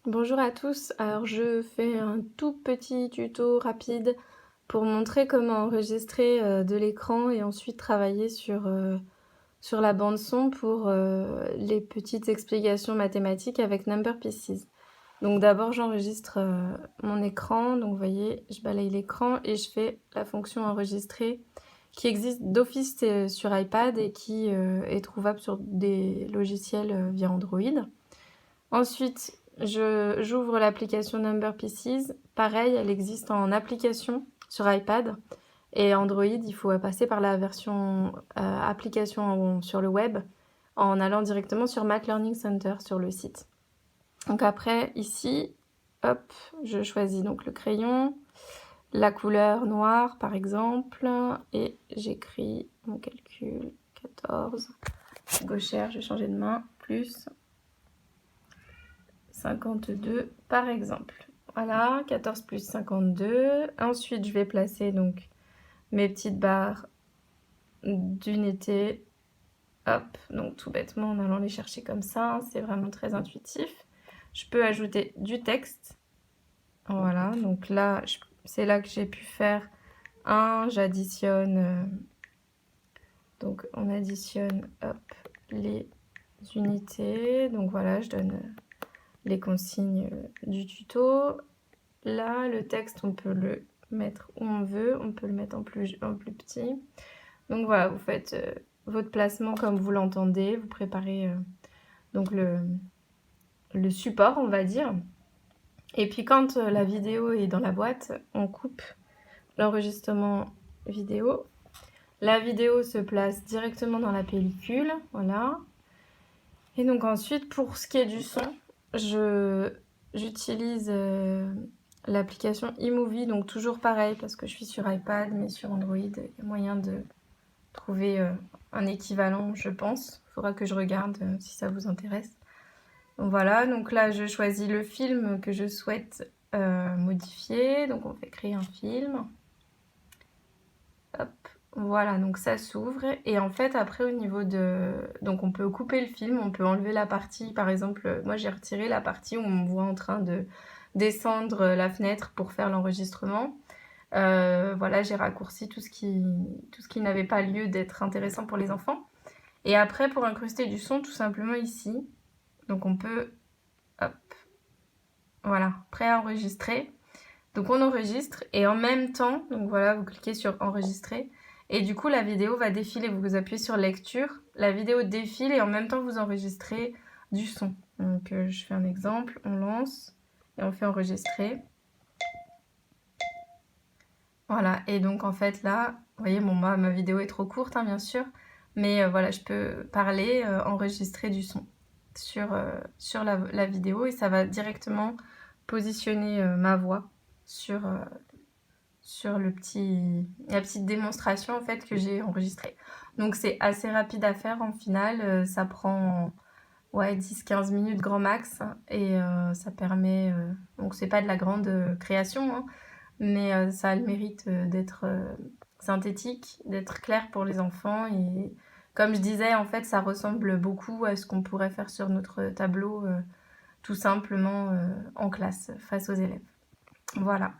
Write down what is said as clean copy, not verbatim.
Bonjour à tous, alors je fais un tout petit tuto rapide pour montrer comment enregistrer de l'écran et ensuite travailler sur la bande son pour les petites explications mathématiques avec Number Pieces. Donc d'abord j'enregistre mon écran, donc vous voyez je balaye l'écran et je fais la fonction enregistrer qui existe d'office sur iPad et qui est trouvable sur des logiciels via Android. Ensuite, j'ouvre l'application Number Pieces. Pareil, elle existe en application sur iPad. Et Android, il faut passer par la version application sur le web en allant directement sur Math Learning Center sur le site. Donc après, ici, hop, je choisis donc le crayon, la couleur noire par exemple, et j'écris mon calcul 14. Gauchère, je vais changer de main, plus 52 par exemple. Voilà, 14 plus 52. Ensuite, je vais placer donc mes petites barres d'unité. Hop, donc tout bêtement en allant les chercher comme ça, c'est vraiment très intuitif. Je peux ajouter du texte. Voilà, donc là, c'est là que j'ai pu faire j'additionne. Donc on additionne, hop, les unités. Donc voilà, je donne les consignes du tuto. Là, le texte, on peut le mettre où on veut, on peut le mettre en plus petit. Donc voilà, vous faites votre placement comme vous l'entendez, vous préparez donc le support, on va dire. Et puis quand la vidéo est dans la boîte, on coupe l'enregistrement vidéo. La vidéo se place directement dans la pellicule, voilà. Et donc ensuite, pour ce qui est du son, j'utilise l'application iMovie, donc toujours pareil, parce que je suis sur iPad, mais sur Android, il y a moyen de trouver un équivalent, je pense. Il faudra que je regarde si ça vous intéresse. Donc voilà, donc là, je choisis le film que je souhaite modifier. Donc on fait créer un film. Hop, voilà, donc ça s'ouvre. Et en fait, après, au niveau de... Donc on peut couper le film, on peut enlever la partie, par exemple, moi j'ai retiré la partie où on me voit en train de descendre la fenêtre pour faire l'enregistrement. Voilà, j'ai raccourci tout ce qui n'avait pas lieu d'être intéressant pour les enfants. Et après, pour incruster du son, tout simplement ici. Donc on peut, hop, voilà, prêt à enregistrer. Donc on enregistre et en même temps, donc voilà, vous cliquez sur enregistrer et du coup la vidéo va défiler. Vous appuyez sur lecture, la vidéo défile et en même temps vous enregistrez du son. Donc je fais un exemple, on lance et on fait enregistrer. Voilà, et donc en fait là, vous voyez, bon, ma vidéo est trop courte, hein, bien sûr, mais voilà, je peux parler, enregistrer du son sur la vidéo et ça va directement positionner ma voix sur, sur la petite démonstration en fait que j'ai enregistrée. Donc c'est assez rapide à faire en final, ça prend ouais, 10-15 minutes grand max et ça permet, donc c'est pas de la grande création, hein, mais ça a le mérite d'être synthétique, d'être clair pour les enfants et comme je disais, en fait, ça ressemble beaucoup à ce qu'on pourrait faire sur notre tableau tout simplement en classe face aux élèves. Voilà.